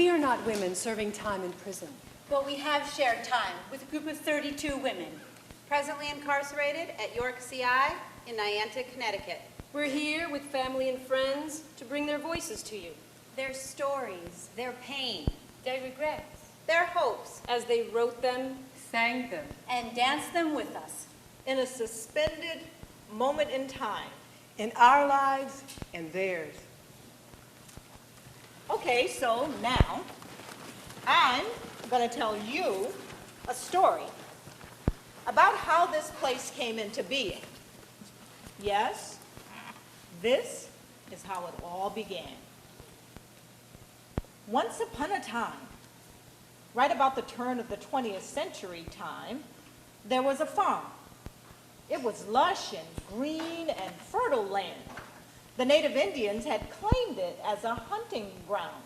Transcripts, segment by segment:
We are not women serving time in prison. But we have shared time with a group of 32 women, presently incarcerated at York CI in Niantic, Connecticut. We're here with family and friends to bring their voices to you. Their stories, their pain, their regrets, their hopes, as they wrote them, sang them, and danced them with us. In a suspended moment in time, in our lives and theirs. Okay, so now I'm going to tell you a story about how this place came into being. Yes, this is how it all began. Once upon a time, right about the turn of the 20th century time, there was a farm. It was lush and green and fertile land. The native Indians had claimed it as a hunting ground.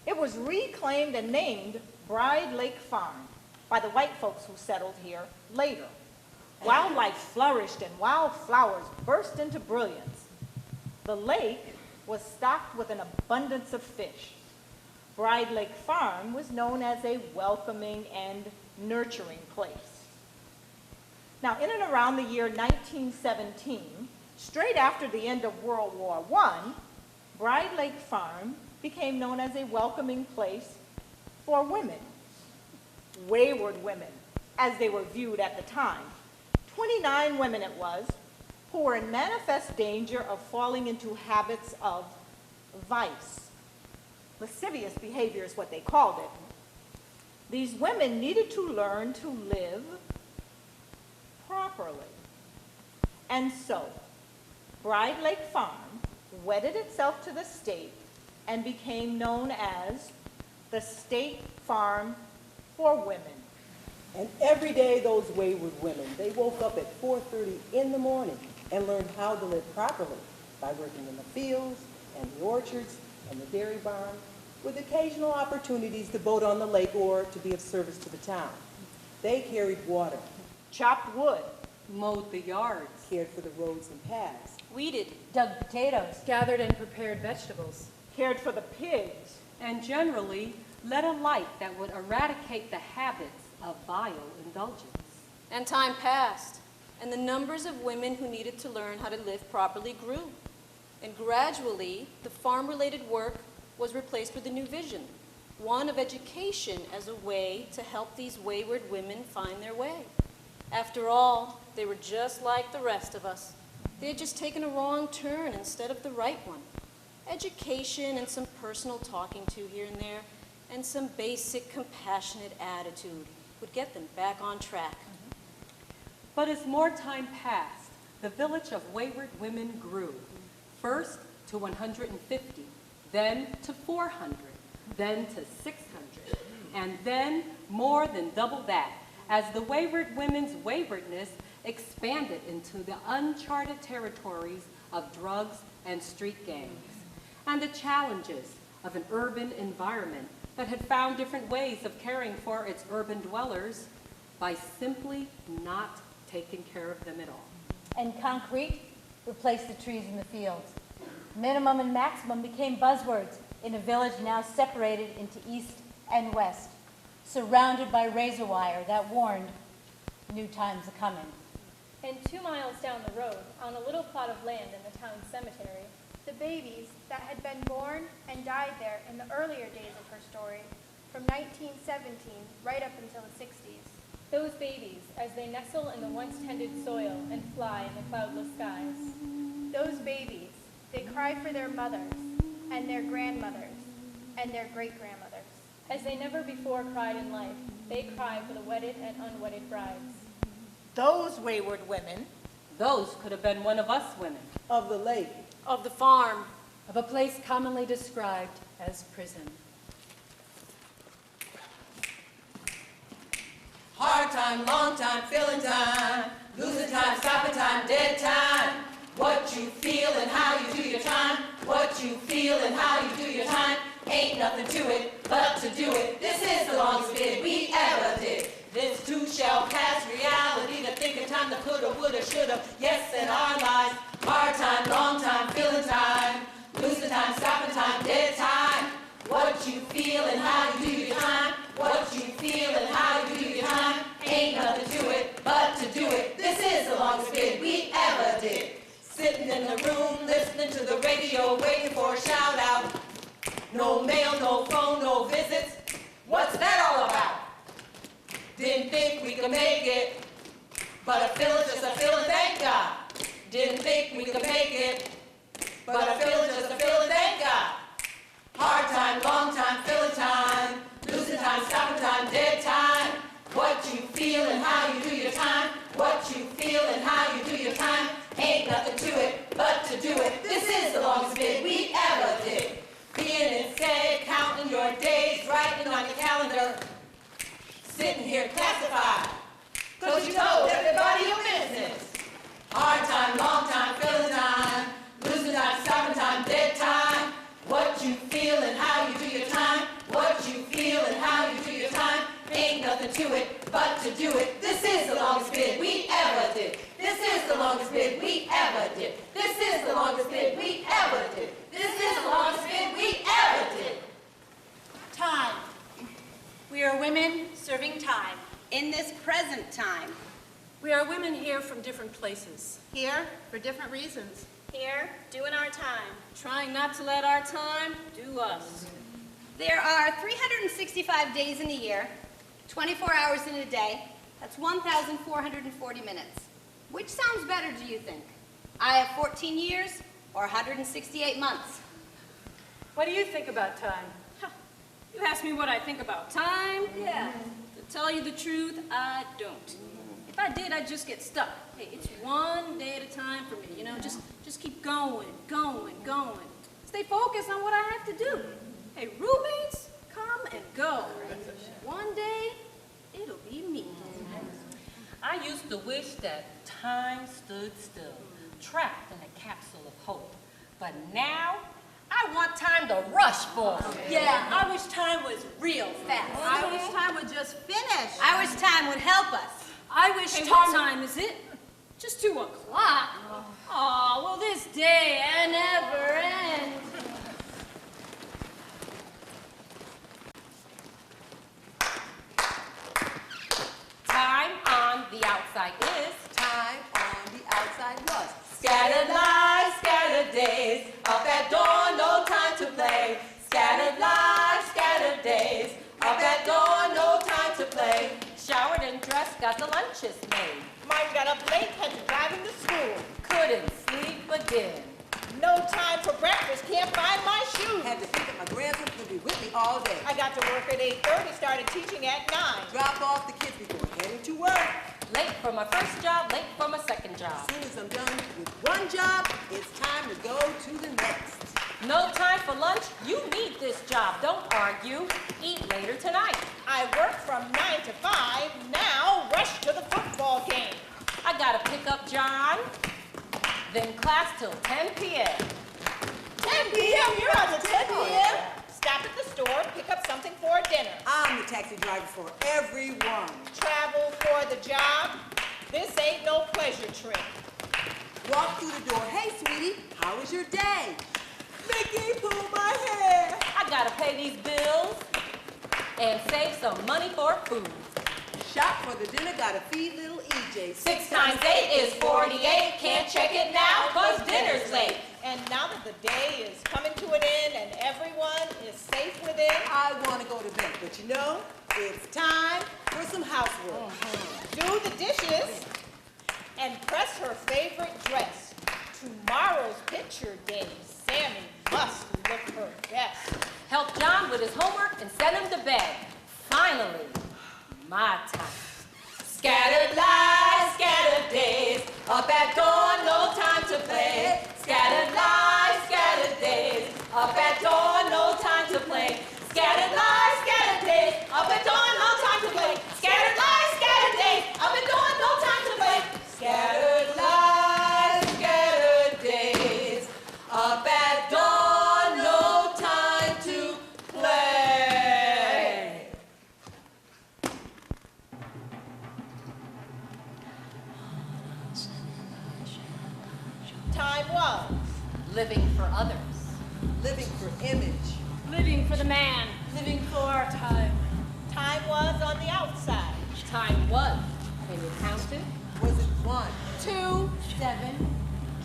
It was reclaimed and named Bride Lake Farm by the white folks who settled here later. Wildlife flourished and wildflowers burst into brilliance. The lake was stocked with an abundance of fish. Bride Lake Farm was known as a welcoming and nurturing place. Now, in and around the year 1917, straight after the end of World War I, Bride Lake Farm became known as a welcoming place for women, wayward women, as they were viewed at the time. 29 women it was, who were in manifest danger of falling into habits of vice. Lascivious behavior is what they called it. These women needed to learn to live properly. And so, Bride Lake Farm wedded itself to the state and became known as the State Farm for Women. And every day those wayward women, they woke up at 4:30 in the morning and learned how to live properly by working in the fields and the orchards and the dairy barn, with occasional opportunities to boat on the lake or to be of service to the town. They carried water, Chopped wood, mowed the yards, cared for the roads and paths, Weeded, dug potatoes, gathered and prepared vegetables, cared for the pigs, and generally led a life that would eradicate the habits of vile indulgence. And time passed, and the numbers of women who needed to learn how to live properly grew. And gradually, the farm-related work was replaced with a new vision, one of education as a way to help these wayward women find their way. After all, they were just like the rest of us. They had just taken a wrong turn instead of the right one. Education and some personal talking to here and there, and some basic compassionate attitude would get them back on track. But as more time passed, the village of wayward women grew, first to 150, then to 400, then to 600, and then more than double that, as the wayward women's waywardness expanded into the uncharted territories of drugs and street gangs, and the challenges of an urban environment that had found different ways of caring for its urban dwellers by simply not taking care of them at all. and concrete replaced the trees in the fields. Minimum and maximum became buzzwords in a village now separated into east and west, surrounded by razor wire that warned new times a-coming. And 2 miles down the road, on a little plot of land in the town cemetery, The babies that had been born and died there in the earlier days of her story, from 1917 right up until the 60s. those babies, as they nestle in the once-tended soil and fly in the cloudless skies. Those babies, they cry for their mothers and their grandmothers and their great-grandmothers. As they never before cried in life, they cry for the wedded and unwedded brides. those wayward women, Those could have been one of us women. of the lake, Of the farm, Of a place commonly described as prison. Hard time, long time, filling time, losing time, stopping time, dead time. What you feel and how you do your time, what you feel and how you do your time. Ain't nothing to it but to do it. This is the longest bid we ever did. This too shall pass, reality, the thinking time, the coulda, woulda, shoulda, yes in our lives. Hard time, long time, filling time, losing time, stopping time, dead time. What you feel and how you do your time, what you feel and how you do your time. Ain't nothing to it but to do it. This is the longest bid we ever did. Sitting in the room, listening to the radio, waiting for a shout out. No mail, no phone, no visits. What's that all about? Didn't think we could make it, but a feeling, just a feeling, thank God. Didn't think we could make it, but a feeling, just a feeling, thank God. Hard time, long time, filling time, losing time, stopping time, dead time. What you feel and how you do your time, what you feel and how you do your time. Ain't nothing to it but to do it. This is the longest bid we ever did. Being instead, counting your days, writing on your calendar, sitting here classified, 'cause you told everybody your business. Hard time, long time, filling time, losing time, stopping time, dead time. What you feel and how you do your time, what you feel and how you do your time. Ain't nothing to it but to do it. This is the longest bid we ever did. This is the longest bid we ever did. This is the longest bid we ever did. This is the longest bid we ever did. Time. We are women serving time in this present time. We are women here from different places, Here for different reasons. Here, doing our time. trying not to let our time do us. There are 365 days in a year, 24 hours in a day. That's 1,440 minutes. Which sounds better, do you think? I have 14 years or 168 months? What do you think about time? You ask me what I think about time? Yeah. To tell you the truth, I don't. If I did, I'd just get stuck. Hey, it's one day at a time for me, you know, just keep going. Stay focused on what I have to do. Hey, roommates, come and go. One day, it'll be me. I used to wish that time stood still, trapped in a capsule of hope. But now, I want time to rush for me. Yeah, I wish time was real fast. I wish time would just finish. I wish time would help us. I wish what time is it? Just 2 o'clock. Oh, will this day never end? Time on the outside is. Time on the outside was. Scattered lives, scattered days, up at dawn, no time to play. Scattered lives, scattered days, up at dawn, no time to play. Showered and dressed, got the lunches made. Mine got up late, had to drive him to school. Couldn't sleep again. No time for breakfast, can't find my shoes. Had to think that my grandson could be with me all day. I got to work at 8:30, started teaching at 9. Drop off the kids before heading to work. Late for my first job, late for my second job. As soon as I'm done with one job, it's time to go to the next. No time for lunch, you need this job, don't argue. Eat later tonight. I work from 9 to 5, now rush to the football game. I gotta pick up John, then class till 10 p.m. 10 p.m., you're out to 10 p.m. Stop at the store, pick up something for dinner. I'm the taxi driver for everyone. Travel for the job, this ain't no pleasure trip. Walk through the door. Hey, sweetie, how was your day? Mickey, pull my hair. I gotta pay these bills and save some money for food. Shop for the dinner, gotta feed little EJ. 6 times 8 is 48. Can't check it now, cause dinner's late. And now that the day is coming to an end and everyone is safe within, I want to go to bed, but you know, it's time for some housework. do the dishes, and press her favorite dress. Tomorrow's picture day, Sammy must look her best. Help John with his homework and send him to bed. Finally, my time. Scattered lives, scattered days, up at dawn, no time to play. Scattered lives, scattered days, up at dawn, no time to play. Scattered lives, scattered days, up at dawn, no time to play. Scattered lives, scattered days, up at dawn, no time to play. Scattered lives, scattered days, up at dawn, no time to play. Time was Living for others. Living for image. Living for the man. living for time. Time was on the outside. Time was. Can you count it? Was it 1, 2, 7,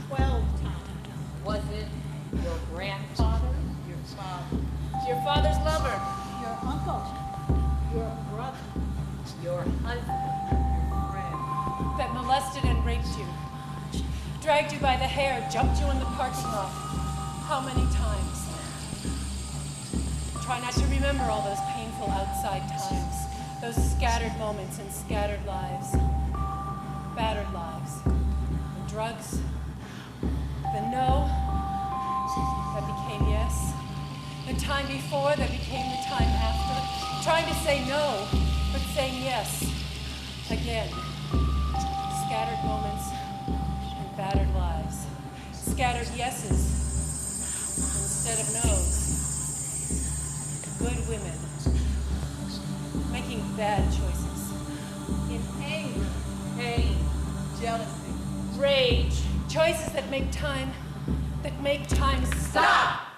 12 times. Was it your grandfather? your father, Your father's lover. your uncle, Your brother. Your husband? your friend, That molested and raped you. Dragged you by the hair, jumped you in the parking lot. How many times? Try not to remember all those painful outside times. Those scattered moments and scattered lives. Battered lives. The drugs. The no that became yes. The time before that became the time after. Trying to say no, but saying yes. Again. Scattered moments and battered lives. Scattered yeses instead of no's. Good women making bad choices. in anger, pain, jealousy. Rage. Choices that make time stop.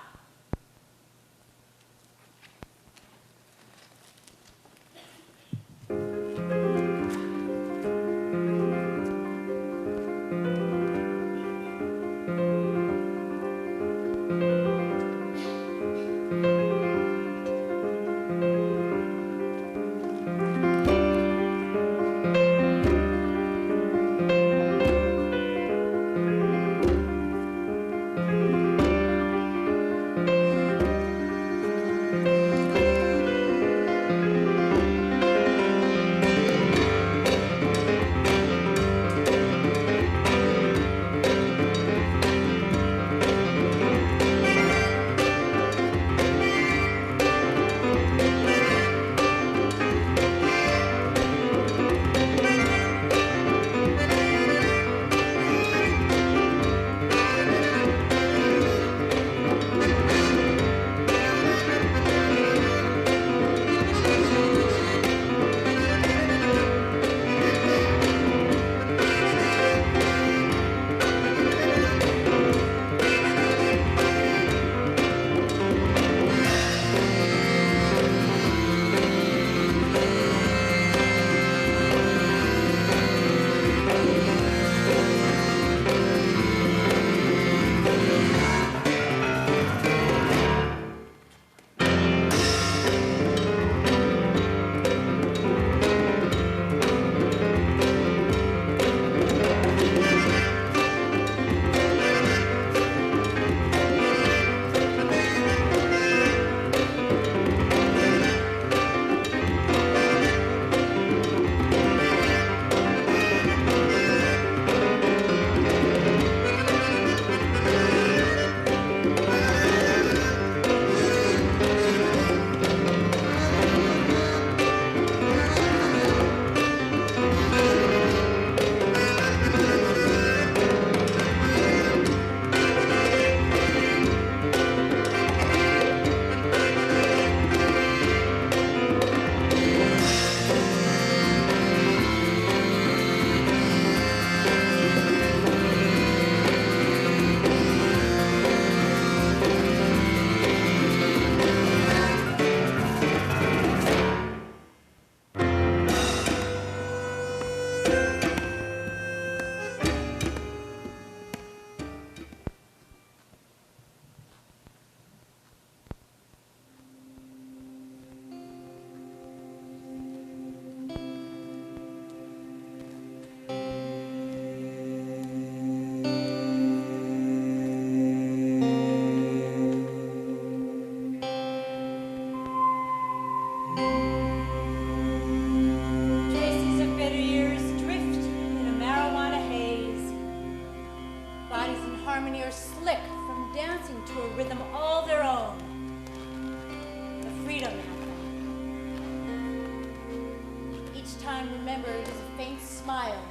time remembered is a faint smile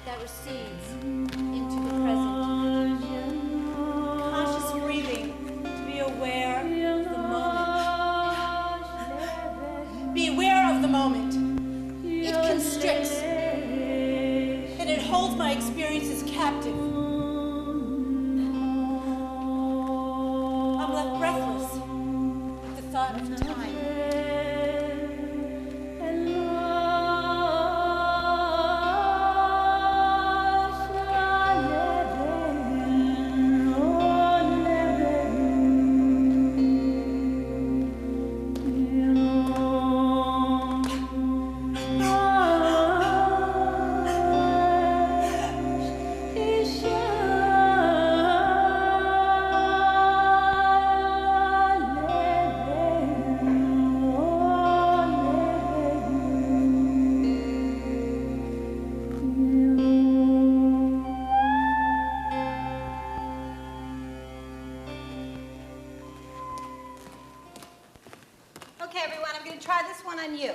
that recedes into the present. Conscious breathing to be aware of the moment. Be aware of the moment. It constricts, and it holds my experiences captive. I'm left breathless with the thought of time. than you.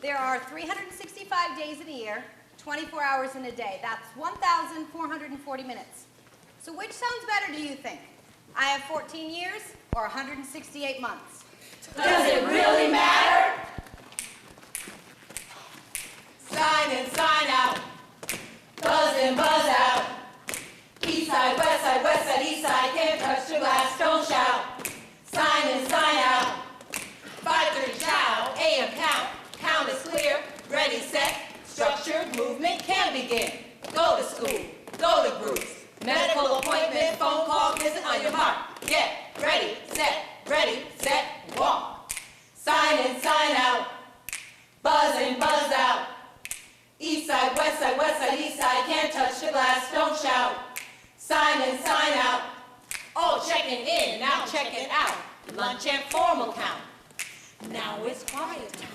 There are 365 days in a year, 24 hours in a day. That's 1,440 minutes. So which sounds better, do you think? I have 14 years or 168 months? Does it really matter? Sign in, sign out. Buzz in, buzz out. East side, east side, can't touch the glass, don't shout. Sign in, sign out. 5:30 chow, AM count. Count is clear, ready, set. Structured movement can begin. Go to school, go to groups. Medical appointment, phone call, visit on your mark. Get ready, set, walk. Sign in, sign out. Buzz in, buzz out. East side, east side, can't touch the glass, don't shout. Sign in, sign out. All checking in, now checking out. Lunch and formal count. Now it's quiet time.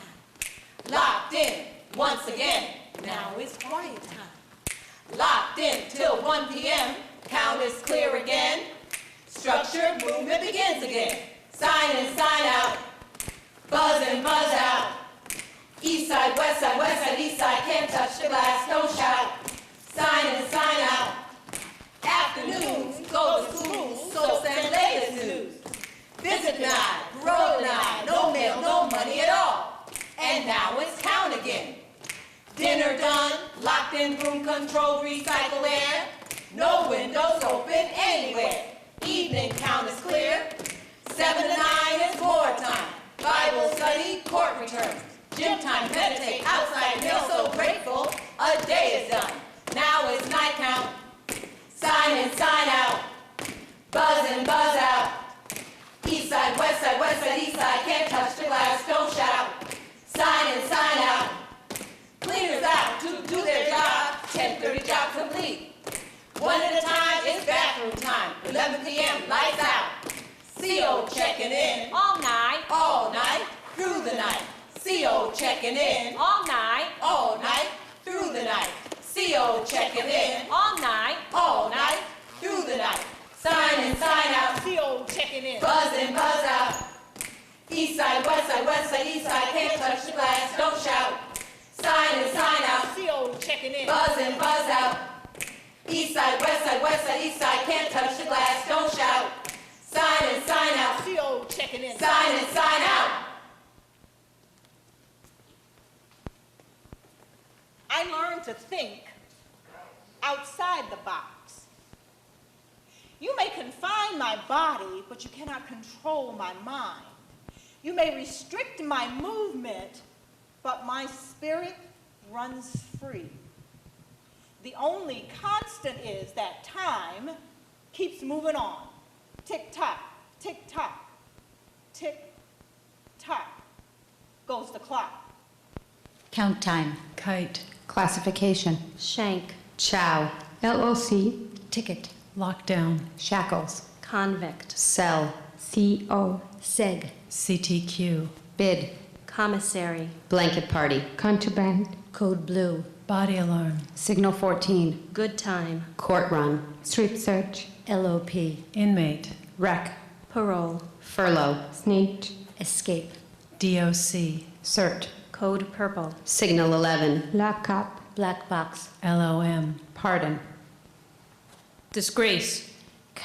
Locked in, once again, now it's quiet time. Locked in till 1 p.m., count is clear again. Structured movement begins again. Sign in, sign out. Buzz in, buzz out. East side, east side, can't touch the glass, don't shout. Sign in, sign out. Afternoons, go to school, so send latest news. Visit denied, parole denied, no mail, no money at all. And now it's count again. Dinner done, locked in room controlled, recycle air. No windows open anywhere. Evening count is clear. 7 to 9 is more time. Bible study, court returns. Gym time, meditate, outside meal, so grateful. A day is done. Now it's night count. Sign in, sign out. Buzz in, buzz out. East side, east side, can't touch the glass, don't shout. Sign in, sign out. Cleaners out to do their job. 10:30 job complete. One at a time, it's bathroom time. 11 p.m., lights out. CO checking in. All night, through the night. CO checking in. All night, through the night. CO checking in. All night, through the night. Sign in, sign out. CO checking in. Buzz in, buzz out. East side, east side, can't touch the glass, don't shout. Sign in, sign out. CO checking in. Buzz in, buzz out. East side, east side, can't touch the glass, don't shout. Sign in, sign out. CO checking in. Sign in, sign out. I learned to think outside the box. You may confine my body, but you cannot control my mind. You may restrict my movement, but my spirit runs free. The only constant is that time keeps moving on. Tick-tock, tick-tock, tick-tock goes the clock. Count time. Kite. Classification. Shank, Chow. LOC, Ticket. Lockdown. Shackles. convict, Cell. CO, Seg. CTQ. Bid. commissary, Blanket party. contraband, Code blue. Body alarm. Signal 14. good time, Court run. street search, LOP. Inmate. Rec. parole, Furlough. snitch, Escape. DOC. Cert. code purple, Signal 11. lockup, Black box. LOM. Pardon. Disgrace,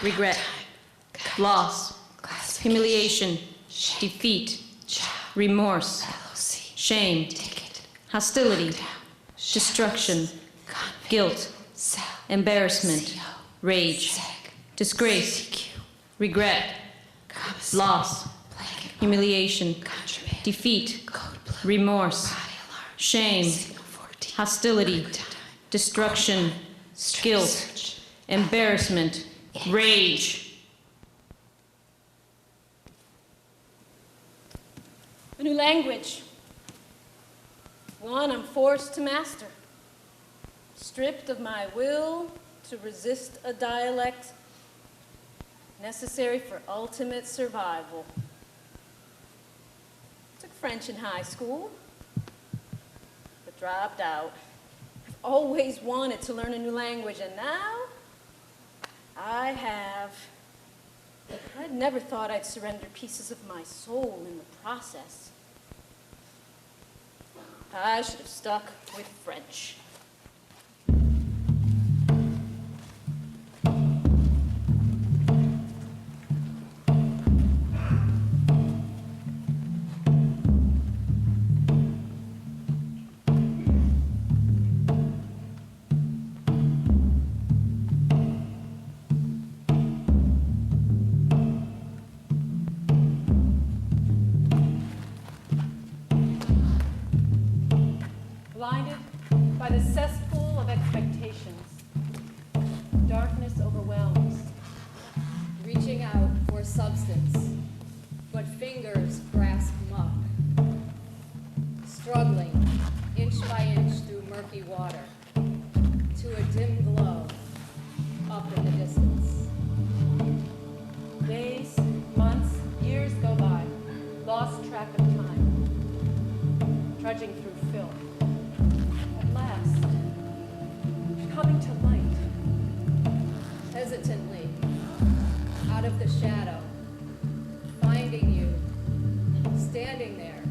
regret, loss, humiliation, defeat, remorse, shame, hostility, destruction, guilt, embarrassment, rage, disgrace, regret, loss, humiliation, defeat, remorse, shame, hostility, destruction, guilt, embarrassment, rage. A new language. One I'm forced to master. Stripped of my will to resist a dialect necessary for ultimate survival. Took French in high school, but dropped out. I've always wanted to learn a new language, and now I have. I'd never thought I'd surrender pieces of my soul in the process. I should have stuck with French. Blinded by the cesspool of expectations, darkness overwhelms. Reaching out for substance, but fingers grasp muck. Struggling inch by inch through murky water to a dim glow up in the distance. Days, months, years go by, lost track of time, trudging through filth. At last, coming to light. Hesitantly, out of the shadow, finding you, standing there,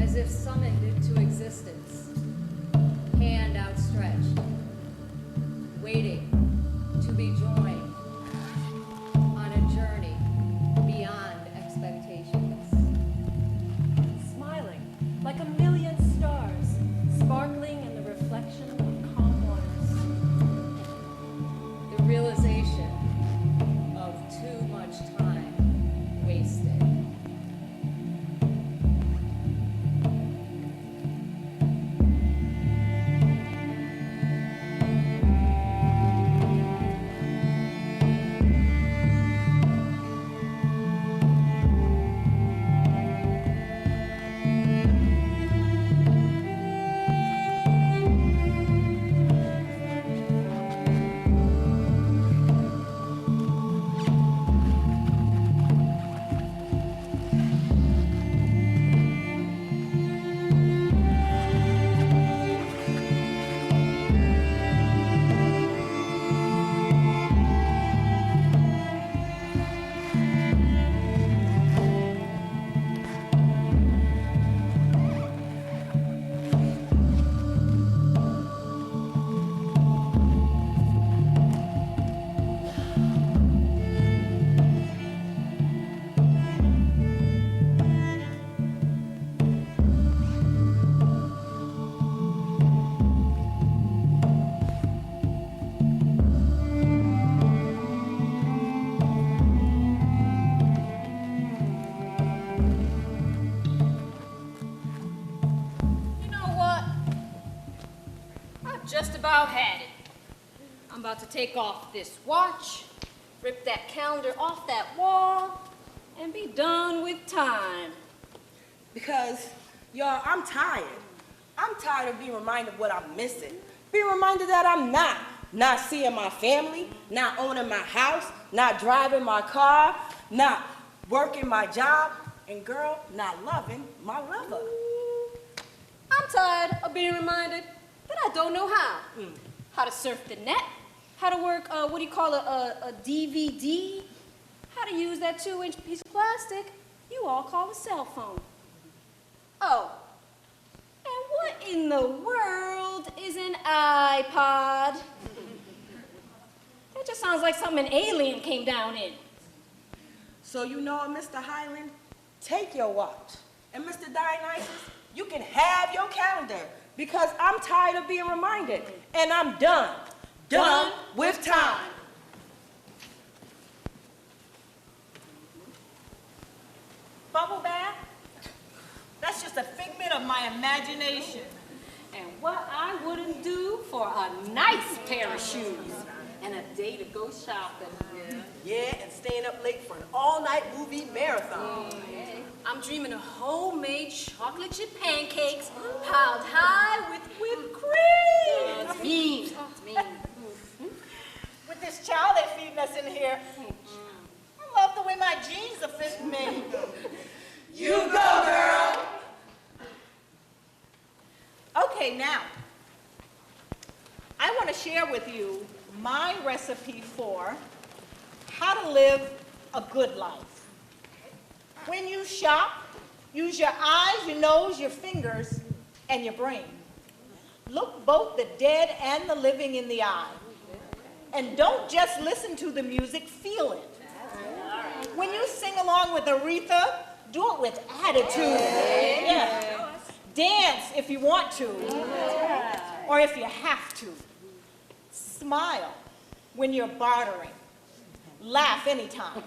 as if summoned into existence, hand outstretched, waiting to be joined on a journey beyond expectations. Smiling like a million stars, sparkling in the reflection of calm waters. The realization of too much time wasted. Just about had it. I'm about to take off this watch, rip that calendar off that wall, and be done with time. Because, y'all, I'm tired. I'm tired of being reminded of what I'm missing. Being reminded that I'm not seeing my family, not owning my house, not driving my car, not working my job, and girl, not loving my lover. I'm tired of being reminded that I don't know how. How to surf the net, how to work, a DVD, how to use that 2-inch piece of plastic you all call a cell phone. Oh, and what in the world is an iPod? That just sounds like something an alien came down in. So you know what, Mr. Highland? Take your watch. And Mr. Dionysus, you can have your calendar. Because I'm tired of being reminded, and I'm done with time. Bubble bath? That's just a figment of my imagination. And what I wouldn't do for a nice pair of shoes and a day to go shopping. Yeah, and staying up late for an all-night movie marathon. I'm dreaming of homemade chocolate chip pancakes piled high with whipped cream. It's mean. It's mean. With this child they're feeding us in here, I love the way my jeans are fitting me. You go, girl. Okay, now, I want to share with you my recipe for how to live a good life. When you shop, use your eyes, your nose, your fingers, and your brain. Look both the dead and the living in the eye. And don't just listen to the music, feel it. When you sing along with Aretha, do it with attitude. Yeah. Dance if you want to, or if you have to. Smile when you're bartering. Laugh anytime.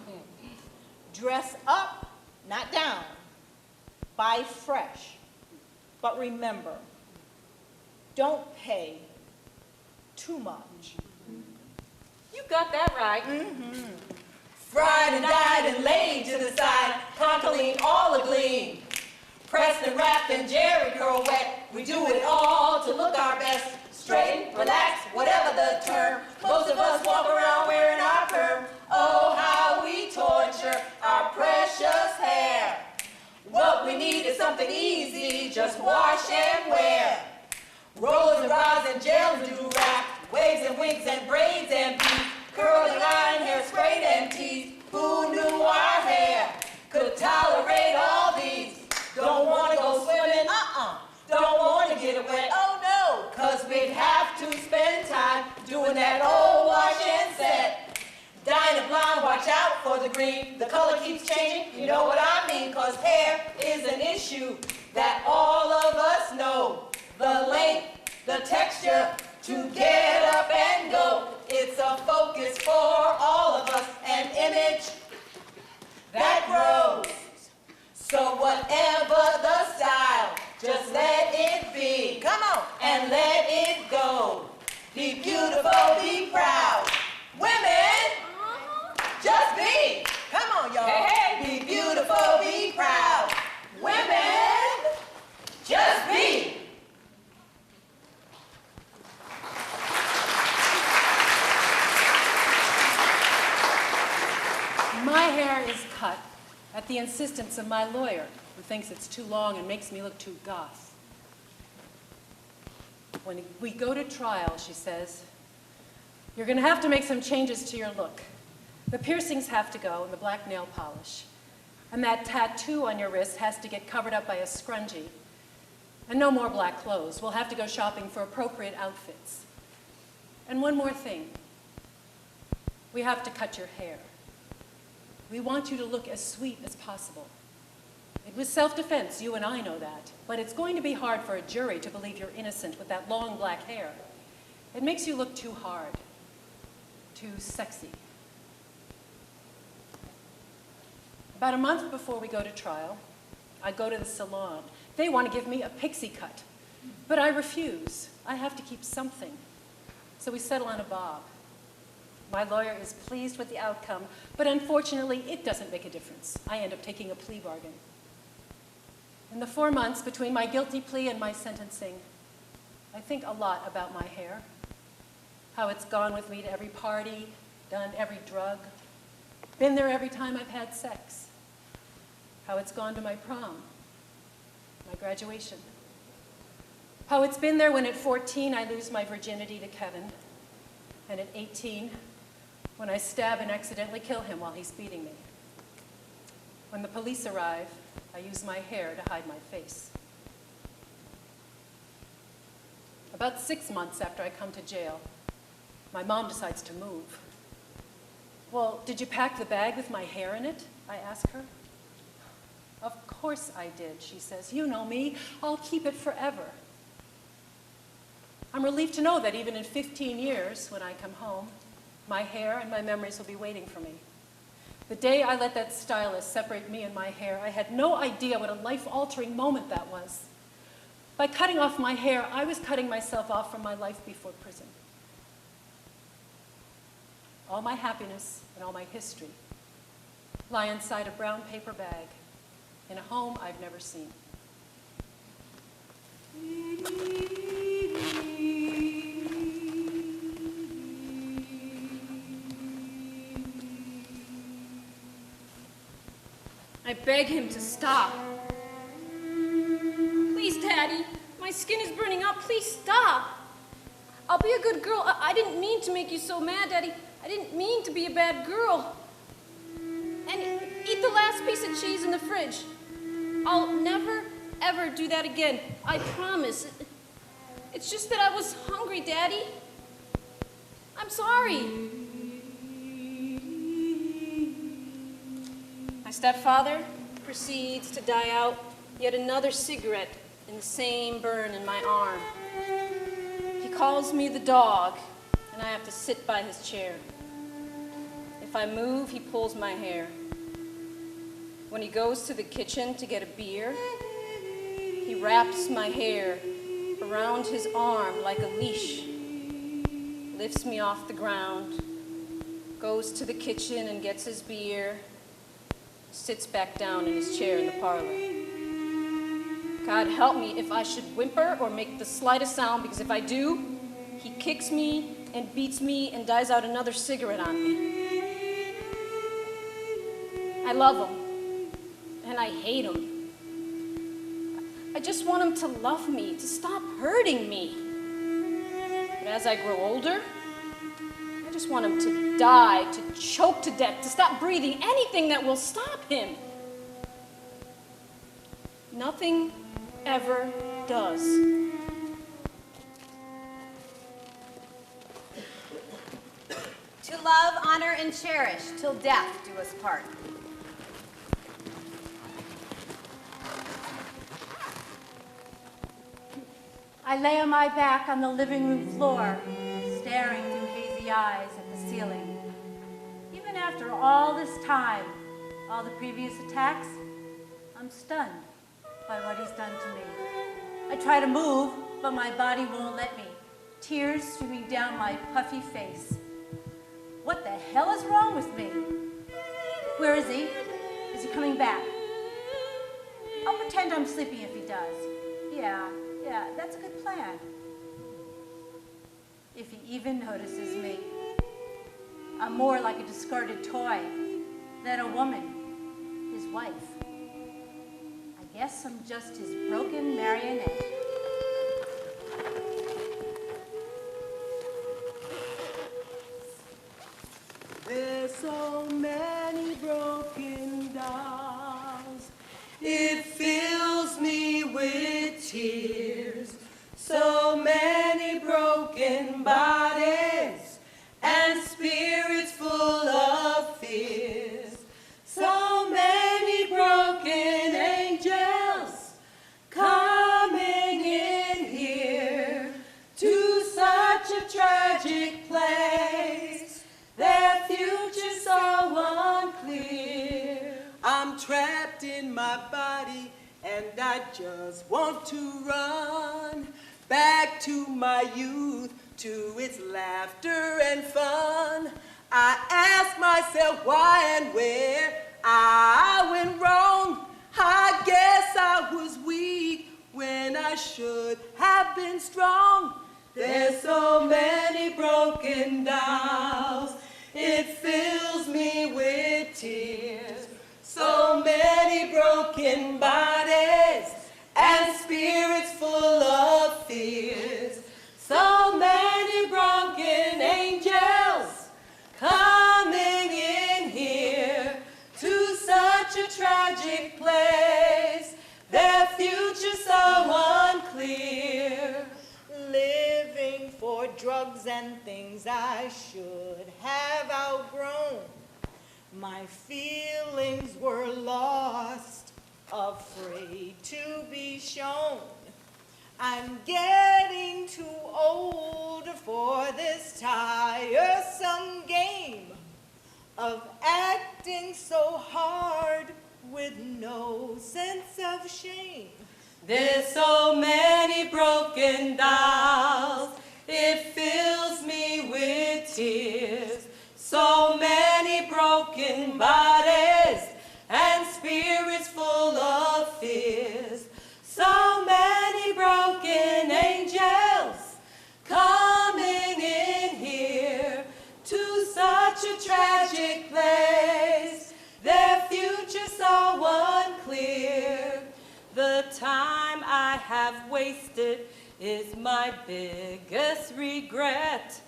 Dress up, not down. Buy fresh. But remember, don't pay too much. You got that right. Fried and dyed and laid to the side, conquering all agleam. Pressed and wrapped and jerry curl wet, we do it all to look our best. Straighten, relax, whatever the term. Most of us walk around wearing our perm. Oh, how we torture our precious hair. What we need is something easy, just wash and wear. Rollers and rods and gels and do-rag, waves and winks and braids and beads, curling iron, hair sprayed and teased. Who knew our hair could tolerate all these? Don't want to go swimming, don't want to get wet, oh no, cause we'd have to spend time doing that old wash and set. Dying blonde, watch out for the green, the color keeps changing, you know what I mean, cause hair is an issue that all of us know. The length, the texture, to get up and go, it's a focus for all of us, an image that grows. So whatever the style, just let it be. Come on. And let it go. Be beautiful, be proud. Women, just be. Come on, y'all. Hey, be beautiful, be proud. Women, just be. My hair is cut at the insistence of my lawyer, who thinks it's too long and makes me look too goth. When we go to trial, she says, you're going to have to make some changes to your look. The piercings have to go and the black nail polish. And that tattoo on your wrist has to get covered up by a scrunchie. And no more black clothes. We'll have to go shopping for appropriate outfits. And one more thing. We have to cut your hair. We want you to look as sweet as possible. It was self-defense, you and I know that, but it's going to be hard for a jury to believe you're innocent with that long black hair. It makes you look too hard, too sexy. About a month before we go to trial, I go to the salon. They want to give me a pixie cut, but I refuse. I have to keep something. So we settle on a bob. My lawyer is pleased with the outcome, but unfortunately, it doesn't make a difference. I end up taking a plea bargain. In the 4 months between my guilty plea and my sentencing, I think a lot about my hair, how it's gone with me to every party, done every drug, been there every time I've had sex, how it's gone to my prom, my graduation, how it's been there when at 14 I lose my virginity to Kevin, and at 18, when I stab and accidentally kill him while he's beating me. When the police arrive, I use my hair to hide my face. About 6 months after I come to jail, my mom decides to move. Well, did you pack the bag with my hair in it? I ask her. Of course I did, she says. You know me, I'll keep it forever. I'm relieved to know that even in 15 years, when I come home, my hair and my memories will be waiting for me. The day I let that stylist separate me and my hair, I had no idea what a life-altering moment that was. By cutting off my hair, I was cutting myself off from my life before prison. All my happiness and all my history lie inside a brown paper bag in a home I've never seen. I beg him to stop. Please, Daddy, my skin is burning up. Please stop. I'll be a good girl. I didn't mean to make you so mad, Daddy. I didn't mean to be a bad girl. And eat the last piece of cheese in the fridge. I'll never, ever do that again. I promise. It's just that I was hungry, Daddy. I'm sorry. My stepfather proceeds to die out yet another cigarette in the same burn in my arm. He calls me the dog, and I have to sit by his chair. If I move, he pulls my hair. When he goes to the kitchen to get a beer, he wraps my hair around his arm like a leash, lifts me off the ground, goes to the kitchen and gets his beer, sits back down in his chair in the parlor. God help me if I should whimper or make the slightest sound, because if I do, he kicks me and beats me and dies out another cigarette on me. I love him, and I hate him. I just want him to love me, to stop hurting me. But as I grow older, I just want him to die, to choke to death, to stop breathing, anything that will stop him. Nothing ever does. To love, honor, and cherish till death do us part. I lay on my back on the living room floor, staring through hazy eyes at the ceiling. Even after all this time, all the previous attacks, I'm stunned by what he's done to me. I try to move, but my body won't let me, tears streaming down my puffy face. What the hell is wrong with me? Where is he? Is he coming back? I'll pretend I'm sleeping if he does. Yeah, that's a good plan. If he even notices me. I'm more like a discarded toy than a woman, his wife. I guess I'm just his broken marionette. There's so many broken dolls. It fills me with tears. So many broken bodies and spirits full of fears. So many broken angels coming in here to such a tragic place. Their future's so unclear. I'm trapped in my body and I just want to run back to my youth, to its laughter and fun. I ask myself why and where I went wrong. I guess I was weak when I should have been strong. There's so many broken dolls, it fills me with tears. So many broken bodies and spirits full of fears. So many broken angels coming in here to such a tragic place. Their future so unclear. Living for drugs and things I should have outgrown. My feelings were lost, afraid to be shown. I'm getting too old for this tiresome game of acting so hard with no sense of shame. There's so many broken dolls, it fills me with tears. So many broken bodies and spirits full of fears. So many broken angels coming in here to such a tragic place. Their future so unclear. The time I have wasted is my biggest regret.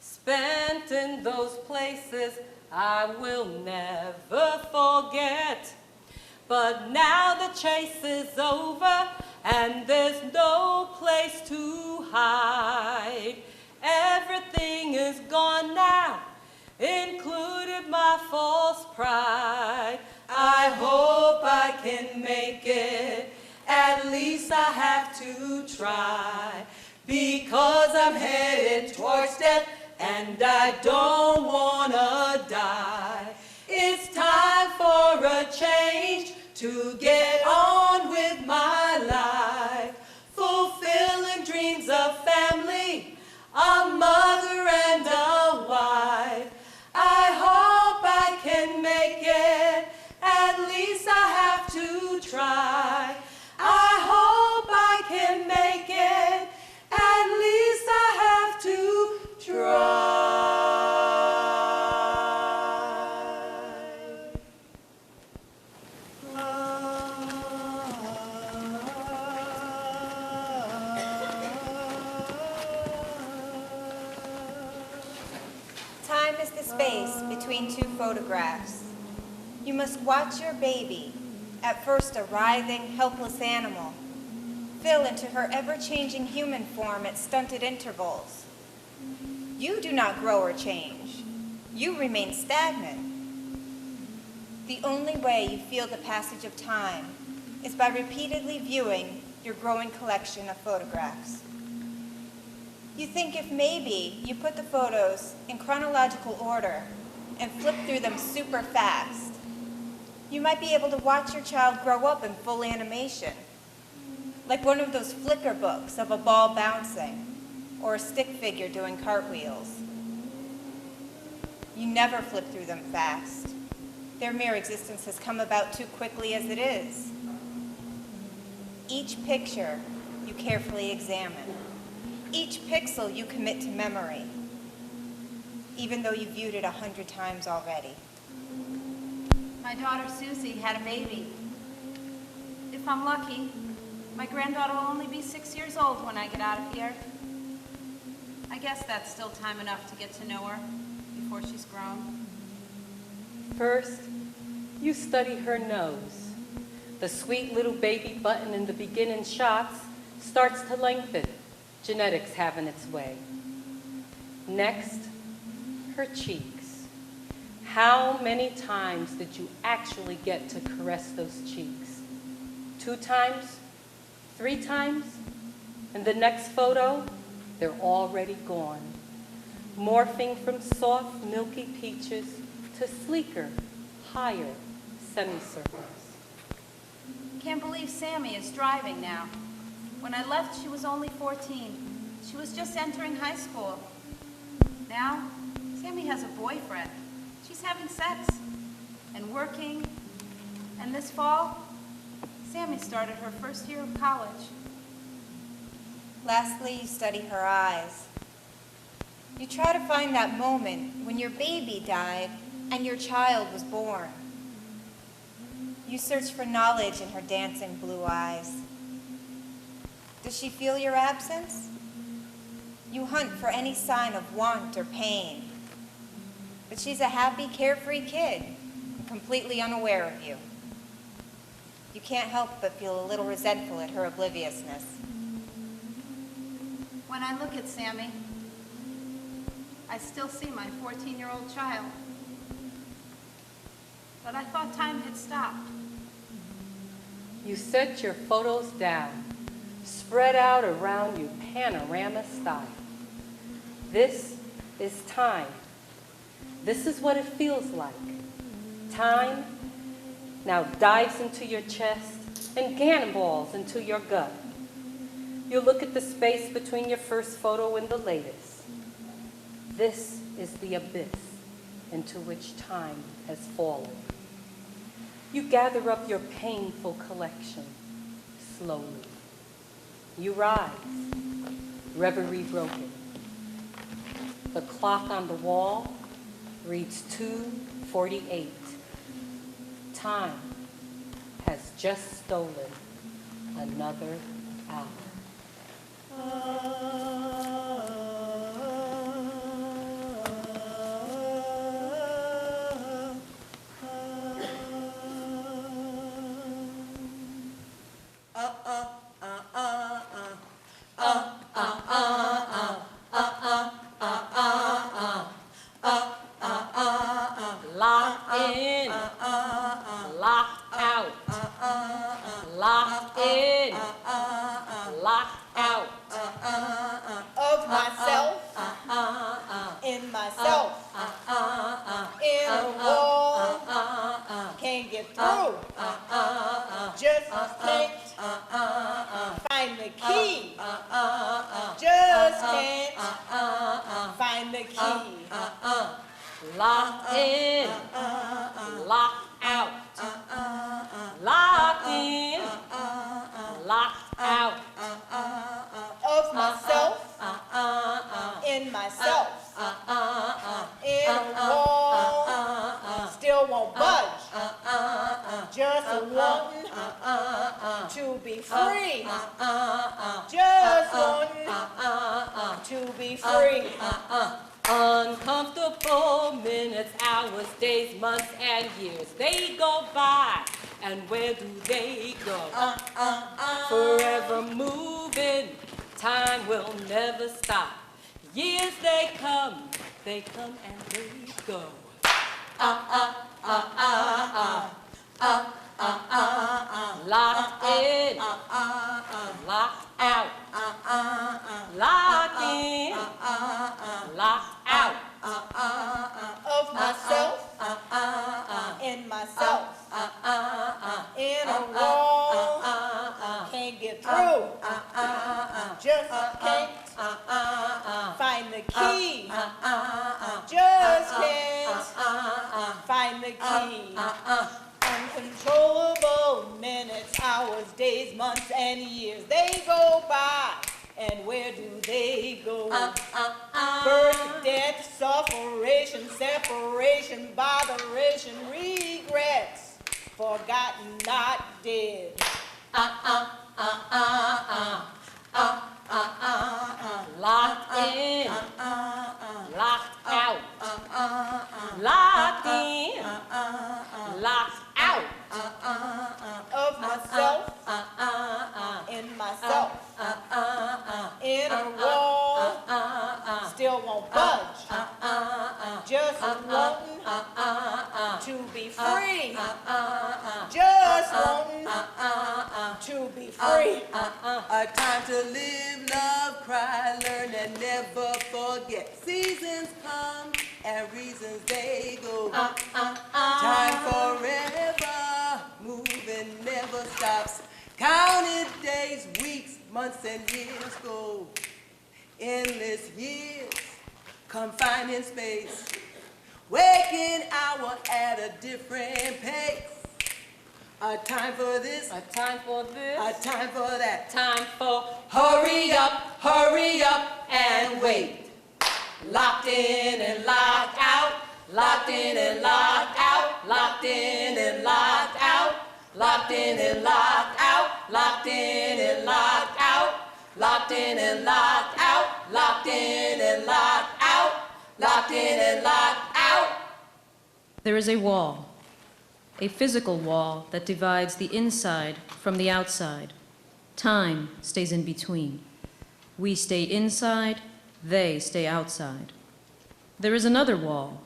Spent in those places I will never forget. But now the chase is over and there's no place to hide. Everything is gone now, including my false pride. I hope I can make it, at least I have to try, because I'm headed towards death and I don't wanna die. It's time for a change to get on with my life, fulfilling dreams of family, a mother and a wife. I hope I can make it, at least I have to try. I hope I can make it, at least I have to try. Time is the space between two photographs. You must watch your baby, at first a writhing, helpless animal, fill into her ever-changing human form at stunted intervals. You do not grow or change. You remain stagnant. The only way you feel the passage of time is by repeatedly viewing your growing collection of photographs. You think if maybe you put the photos in chronological order and flip through them super fast, you might be able to watch your child grow up in full animation, like one of those flicker books of a ball bouncing or a stick figure doing cartwheels. You never flip through them fast. Their mere existence has come about too quickly as it is. Each picture you carefully examine. Each pixel you commit to memory, even though you viewed it 100 times already. My daughter Susie had a baby. If I'm lucky, my granddaughter will only be 6 years old when I get out of here. I guess that's still time enough to get to know her before she's grown. First, you study her nose. The sweet little baby button in the beginning shots starts to lengthen, genetics having its way. Next, her cheeks. How many times did you actually get to caress those cheeks? 2 times? 3 times? And the next photo, they're already gone, morphing from soft, milky peaches to sleeker, higher semicircles. Can't believe Sammy is driving now. When I left, she was only 14. She was just entering high school. Now, Sammy has a boyfriend. She's having sex and working. And this fall, Sammy started her first year of college. Lastly, you study her eyes. You try to find that moment when your baby died and your child was born. You search for knowledge in her dancing blue eyes. Does she feel your absence? You hunt for any sign of want or pain. But she's a happy, carefree kid, completely unaware of you. You can't help but feel a little resentful at her obliviousness. When I look at Sammy, I still see my 14-year-old child. But I thought time had stopped. You set your photos down, spread out around you panorama style. This is time. This is what it feels like. Time now dives into your chest and cannonballs into your gut. You look at the space between your first photo and the latest. This is the abyss into which time has fallen. You gather up your painful collection slowly. You rise, reverie broken. The clock on the wall reads 2:48. Time has just stolen another hour. Lock in, lock out, lock in, lock out. Of myself, in myself, in a wall, can't get through, just can't find the key, just can't find the key. Lock in, lock out, lock in, lock out. Of myself, in myself, in a wall, still won't budge, just wanting to be free, just wanting to be free. Uncomfortable minutes, hours, days, months, and years. They go by, and where do they go? Forever moving, time will never stop. Years they come and they go. Lock in, lock out, lock in, lock out. Of myself, in myself, in a wall, can't get through, just can't find the key, just can't find the key. Uncontrollable minutes, hours, days, months, and years, they go by, and where do they go? Birth, death, sufferation, separation, botheration, regrets, forgotten, not dead. Locked in, locked out, locked in, locked out. Of myself, in myself, in a wall, still won't budge, just wanting to be free, just wanting to be free. A time to live, love, cry, learn, and never forget. Seasons come and reasons they go. Time forever, moving never stops. Counted days, weeks, months, and years go. Endless years, confined in space. Waking hour at a different pace. A time for this, A time for this, a time for that. time for Hurry up and wait. Locked in and locked out. Locked in and locked out. Locked in and locked out. Locked in and locked out. Locked in and locked out. Locked in and locked out. Locked in and locked out. Locked in and locked out. There is a wall, a physical wall that divides the inside from the outside. Time stays in between. We stay inside, they stay outside. There is another wall,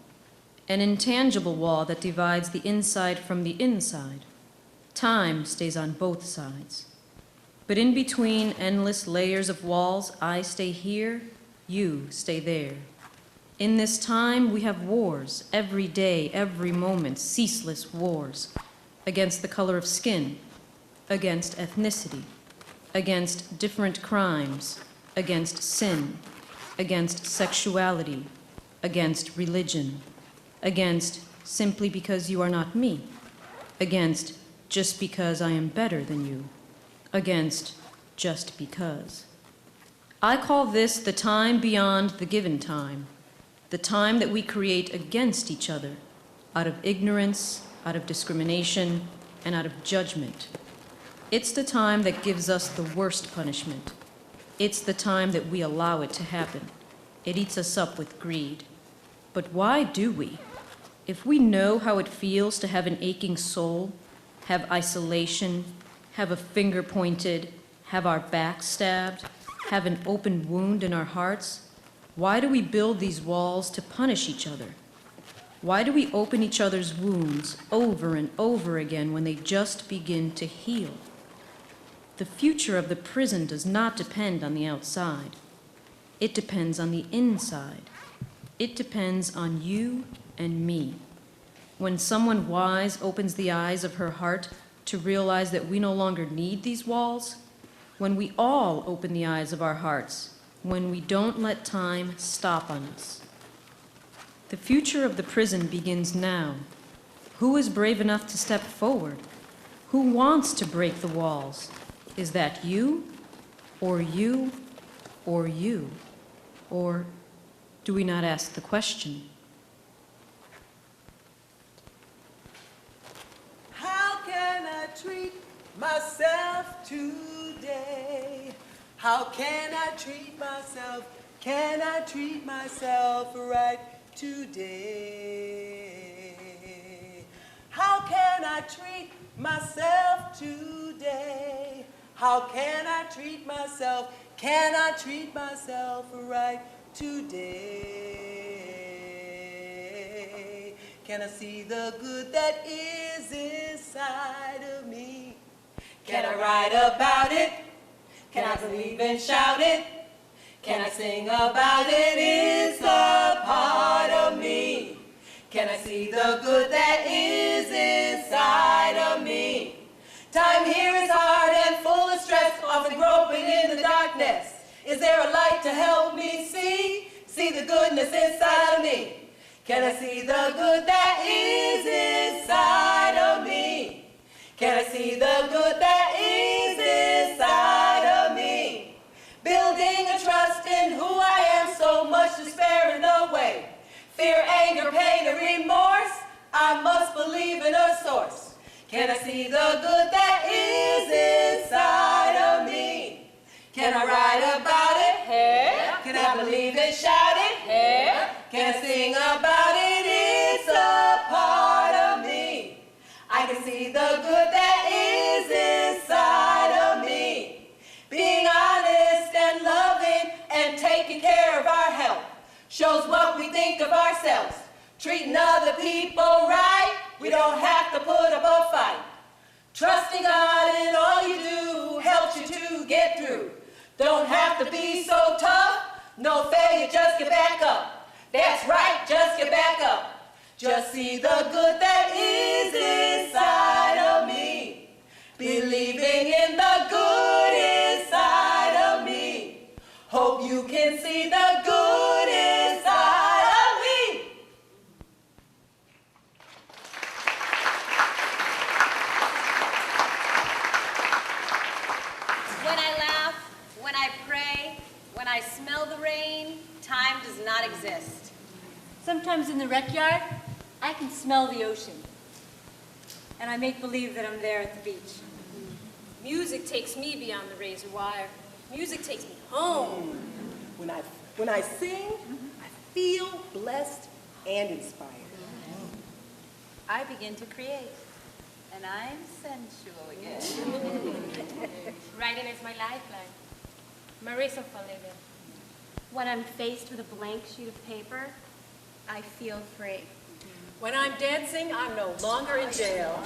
an intangible wall that divides the inside from the inside. Time stays on both sides. But in between endless layers of walls, I stay here, you stay there. In this time, we have wars, every day, every moment, ceaseless wars, against the color of skin, against ethnicity, against different crimes, against sin, against sexuality, against religion, against simply because you are not me, against just because I am better than you, against just because. I call this the time beyond the given time, the time that we create against each other, out of ignorance, out of discrimination, and out of judgment. It's the time that gives us the worst punishment. It's the time that we allow it to happen. It eats us up with greed. But why do we? If we know how it feels to have an aching soul, have isolation, have a finger pointed, have our back stabbed, have an open wound in our hearts, Why do we build these walls to punish each other? Why do we open each other's wounds over and over again when they just begin to heal? The future of the prison does not depend on the outside. It depends on the inside. It depends on you and me. When someone wise opens the eyes of her heart to realize that we no longer need these walls, when we all open the eyes of our hearts, when we don't let time stop on us. The future of the prison begins now. Who is brave enough to step forward? Who wants to break the walls? Is that you, or you, or you? Or do we not ask the question? How can I treat myself today? How can I treat myself? Can I treat myself right today? How can I treat myself today? How can I treat myself? Can I treat myself right today? Can I see the good that is inside of me? Can I write about it? Can I believe and shout it? Can I sing about it? It's a part of me. Can I see the good that is inside of me? Time here is hard and full of stress, often groping in the darkness. Is there a light to help me see the goodness inside of me? Can I see the good that is inside of me? Can I see the good that is inside of me? Building a trust in who I am, so much despair in the way. Fear, anger, pain, and remorse, I must believe in a source. Can I see the good that is inside of me? Can I write about it? Yeah. Can I believe and shout it? Yeah. Can I sing about it? It's a part of me. I can see the good that is inside of me. Being honest and loving and taking care of our health shows what we think of ourselves. Treating other people right, we don't have to put up a fight. Trusting God in all you do helps you to get through. Don't have to be so tough, no failure, just get back up. That's right, just get back up. Just see the good that is inside of me. Believing in the good inside of me. Hope you can see the good inside of me. When I laugh, when I pray, when I smell the rain, time does not exist. Sometimes in the rec yard, I can smell the ocean. And I make believe that I'm there at the beach. Music takes me beyond the razor wire. Music takes me home. When I sing, I feel blessed and inspired. I begin to create, and I'm sensual again. Writing is my lifeline. Marisa Falele. When I'm faced with a blank sheet of paper, I feel free. When I'm dancing, I'm no longer in jail.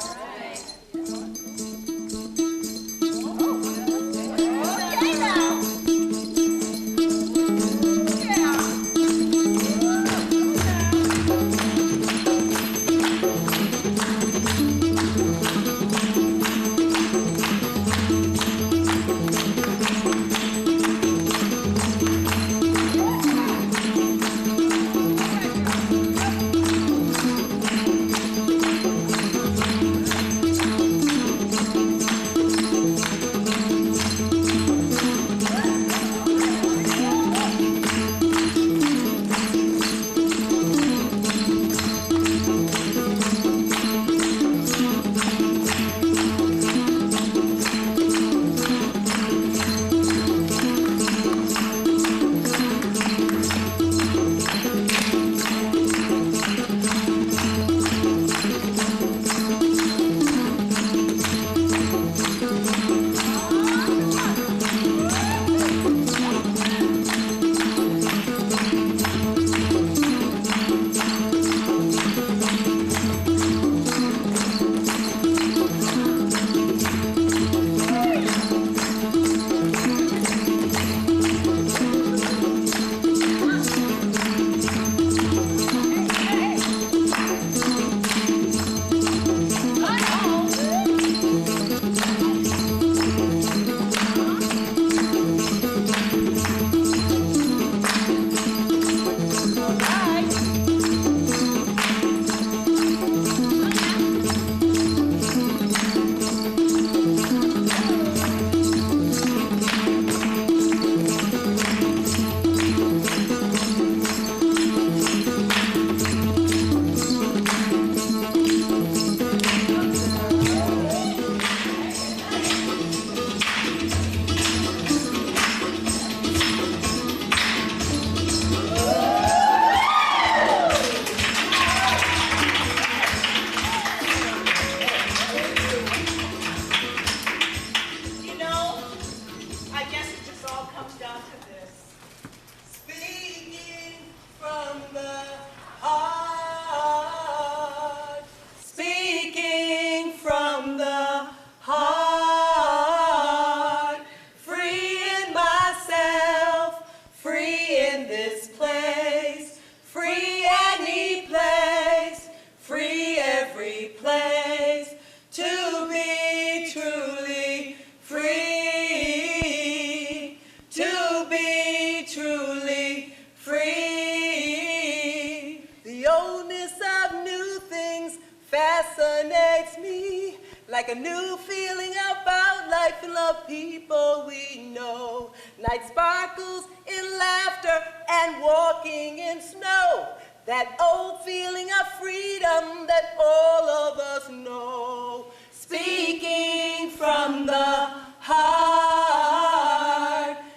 fascinates me, like a new feeling about life and love people we know. Night sparkles in laughter and walking in snow. That old feeling of freedom that all of us know. Speaking from the heart,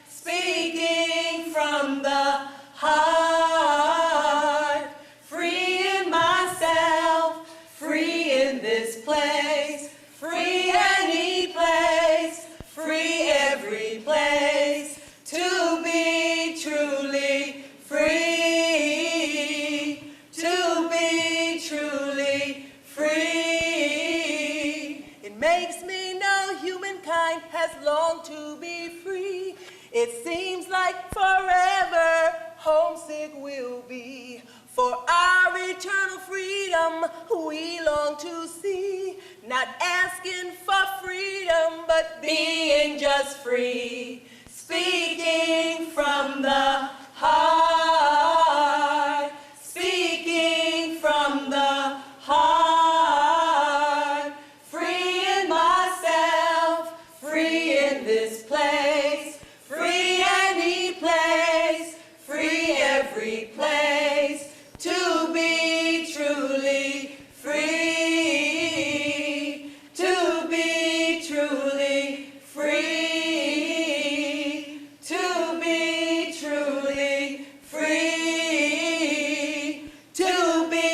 speaking from the heart, free in myself, free in this place, free any place, free every place, to be truly free, to be truly free. It makes me know humankind has longed to be free. It seems like forever homesick we'll be. For our eternal freedom we long to see. Not asking for freedom, but being just free. Speaking from the heart, speaking from the heart, free in myself, free in this place, free any place, free every place, to be truly free, to be truly free, to be truly free, to be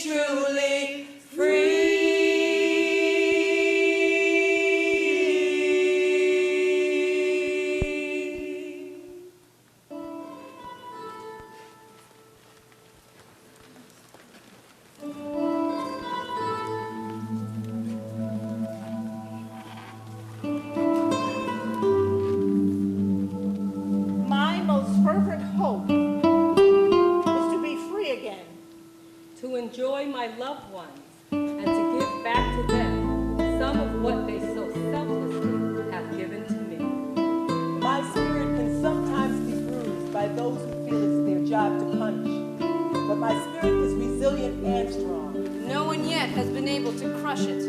truly free. My most fervent hope is to be free again. To enjoy my loved ones and to give back to them some of what they so selflessly have given to me. My spirit can sometimes be bruised by those who feel it's their job to punish. But my spirit is resilient and strong. No one yet has been able to crush it.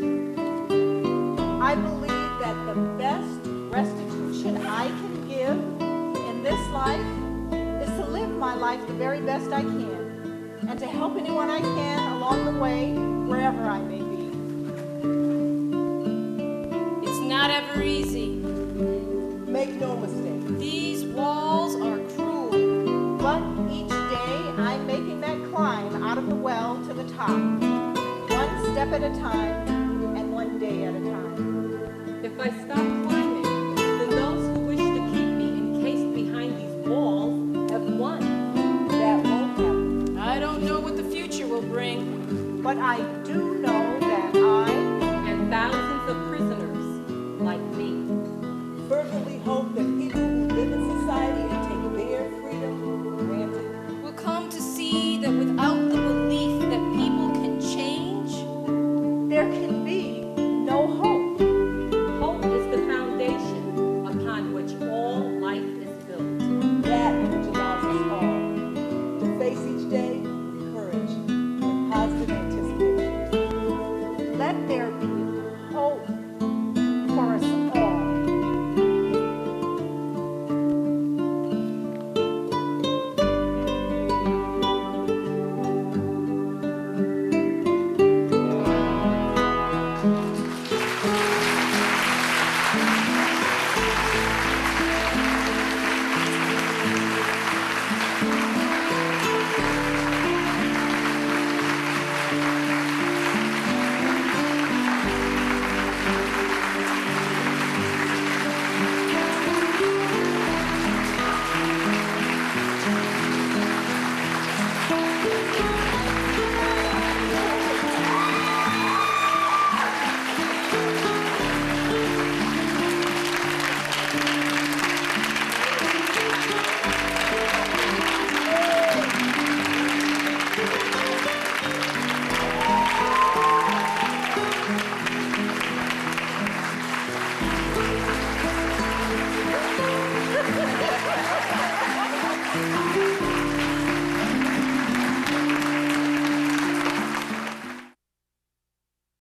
I believe that the best restitution I can give in this life is to live my life the very best I can and to help anyone I can along the way, wherever I may be. It's not ever easy. Make no mistake. These walls are cruel. But each day I'm making that climb out of the well to the top, one step at a time and one day at a time. If I stop climbing, then those who wish to keep me encased behind these walls have won. That won't happen. I don't know what the future will bring. But I do know that I And thousands of prisoners like me Fervently hope that